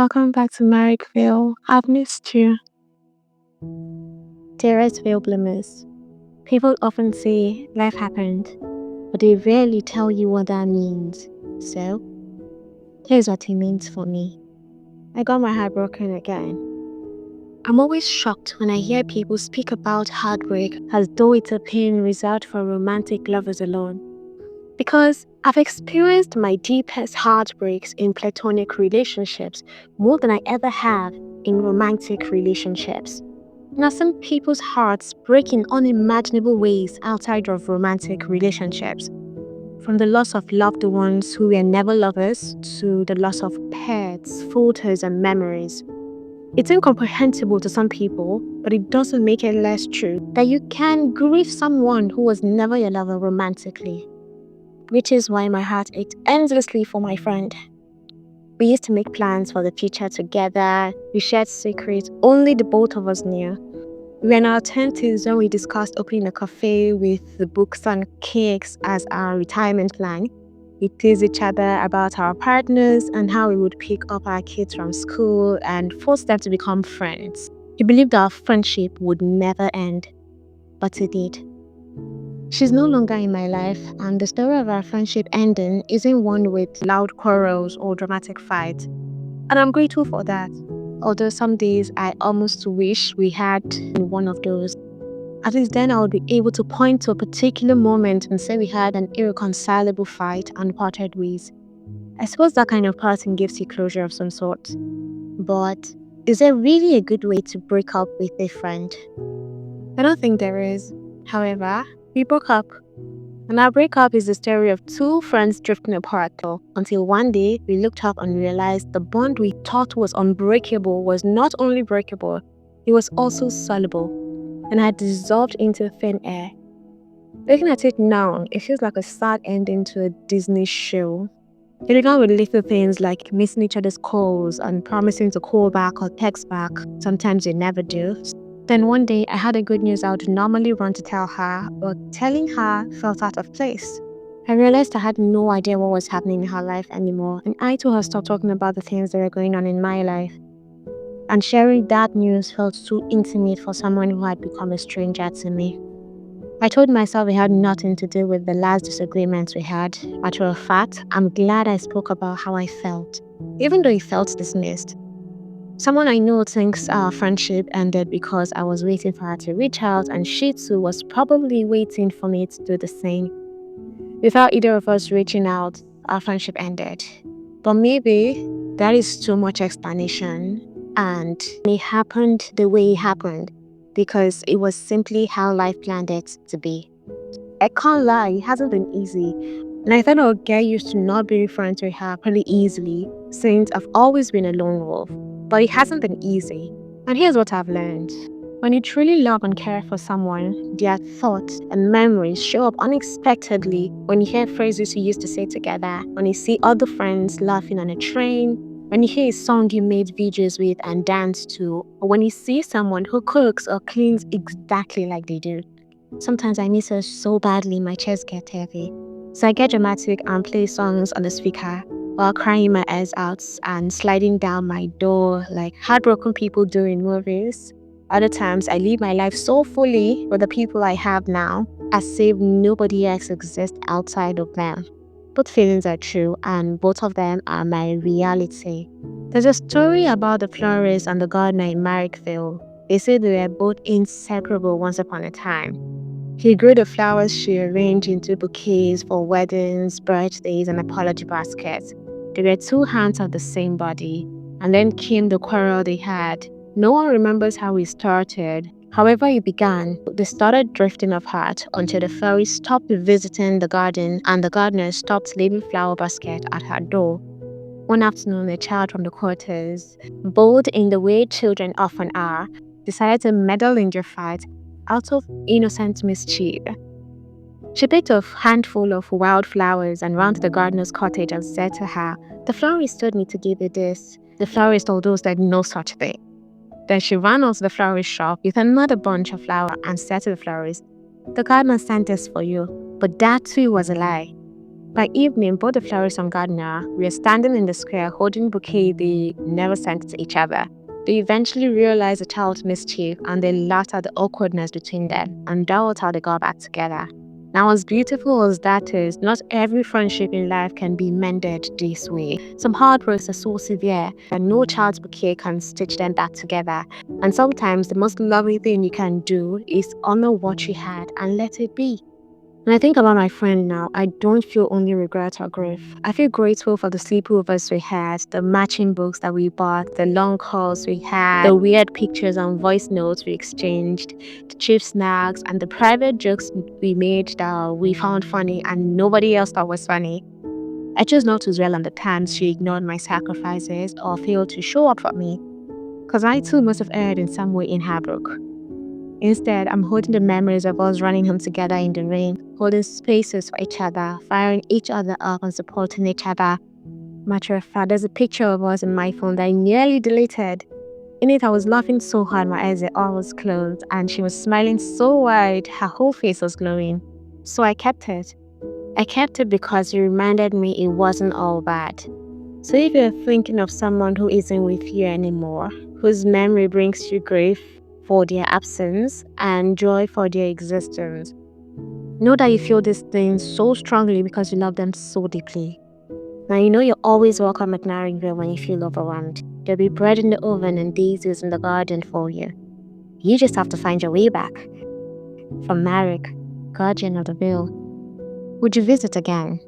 Welcome back to Vale. I've missed you. Dearest Veil Bloomers, people often say life happened, but they rarely tell you what that means. So, here's what it means for me. I got my heart broken again. I'm always shocked when I hear people speak about heartbreak as though it's a pain reserved for romantic lovers alone. Because I've experienced my deepest heartbreaks in platonic relationships more than I ever have in romantic relationships. And I've seen people's hearts break in unimaginable ways outside of romantic relationships. From the loss of loved ones who were never lovers to the loss of pets, photos, and memories. It's incomprehensible to some people, but it doesn't make it less true that you can grieve someone who was never your lover romantically. Which is why my heart ached endlessly for my friend. We used to make plans for the future together. We shared secrets only the both of us knew. We were in our 20s when we discussed opening a cafe with the books and cakes as our retirement plan. We teased each other about our partners and how we would pick up our kids from school and force them to become friends. We believed our friendship would never end, but it did. She's no longer in my life, and the story of our friendship ending isn't one with loud quarrels or dramatic fights. And I'm grateful for that. Although some days I almost wish we had one of those. At least then I would be able to point to a particular moment and say we had an irreconcilable fight and parted ways. I suppose that kind of parting gives you closure of some sort. But is there really a good way to break up with a friend? I don't think there is. However, we broke up. And our breakup is the story of two friends drifting apart until one day we looked up and realized the bond we thought was unbreakable was not only breakable, it was also soluble and had dissolved into thin air. Looking at it now, it feels like a sad ending to a Disney show. It began with little things like missing each other's calls and promising to call back or text back. Sometimes they never do. Then one day, I had a good news I would normally run to tell her, but telling her felt out of place. I realized I had no idea what was happening in her life anymore, and I told her to stop talking about the things that were going on in my life. And sharing that news felt too intimate for someone who had become a stranger to me. I told myself it had nothing to do with the last disagreements we had. Matter of fact, I'm glad I spoke about how I felt, even though it felt dismissed. Someone I know thinks our friendship ended because I was waiting for her to reach out, and she too was probably waiting for me to do the same. Without either of us reaching out, our friendship ended. But maybe that is too much explanation, and it happened the way it happened because it was simply how life planned it to be. I can't lie, it hasn't been easy. And I thought I would get used to not being friends with her pretty easily, since I've always been a lone wolf. But it hasn't been easy. And here's what I've learned. When you truly love and care for someone, their thoughts and memories show up unexpectedly when you hear phrases you used to say together, when you see other friends laughing on a train, when you hear a song you made videos with and danced to, or when you see someone who cooks or cleans exactly like they do. Sometimes I miss her so badly my chest gets heavy. So I get dramatic and play songs on the speaker while crying my eyes out and sliding down my door like heartbroken people do in movies. Other times I live my life so fully with the people I have now as if nobody else exists outside of them. Both feelings are true and both of them are my reality. There's a story about the florist and the gardener in Marrickville. They say they were both inseparable once upon a time. He grew the flowers she arranged into bouquets for weddings, birthdays, and apology baskets. They were two hands of the same body. And then came the quarrel they had. No one remembers how it started. However it began, they started drifting apart until the florist stopped visiting the garden and the gardener stopped leaving flower baskets at her door. One afternoon, a child from the quarters, bold in the way children often are, decided to meddle in their fight out of innocent mischief. She picked a handful of wildflowers and ran to the gardener's cottage and said to her, "The florist told me to give you this." The florist told those that no such thing. Then she ran out to the florist shop with another bunch of flowers and said to the florist, "The gardener sent this for you," but that too was a lie. By evening, both the florist and gardener were standing in the square holding bouquet they never sent to each other. They eventually realized the child's mischief and they laughed at the awkwardness between them, and that was how they got back together. Now, as beautiful as that is, not every friendship in life can be mended this way. Some heartbreaks are so severe that no child's bouquet can stitch them back together. And sometimes the most loving thing you can do is honor what you had and let it be. When I think about my friend now, I don't feel only regret or grief. I feel grateful for the sleepovers we had, the matching books that we bought, the long calls we had, the weird pictures and voice notes we exchanged, the cheap snacks, and the private jokes we made that we found funny and nobody else thought was funny. I chose not to dwell on the times she ignored my sacrifices or failed to show up for me, because I too must have erred in some way in her book. Instead, I'm holding the memories of us running home together in the rain, holding spaces for each other, firing each other up and supporting each other. Matter of fact, there's a picture of us in my phone that I nearly deleted. In it, I was laughing so hard my eyes were almost closed, and she was smiling so wide, her whole face was glowing. So I kept it. I kept it because it reminded me it wasn't all bad. So if you're thinking of someone who isn't with you anymore, whose memory brings you grief for their absence and joy for their existence, know that you feel these things so strongly because you love them so deeply. Now you know you're always welcome at Narringville when you feel overwhelmed. There'll be bread in the oven and daisies in the garden for you. You just have to find your way back. From Marek, Guardian of the Veil. Would you visit again?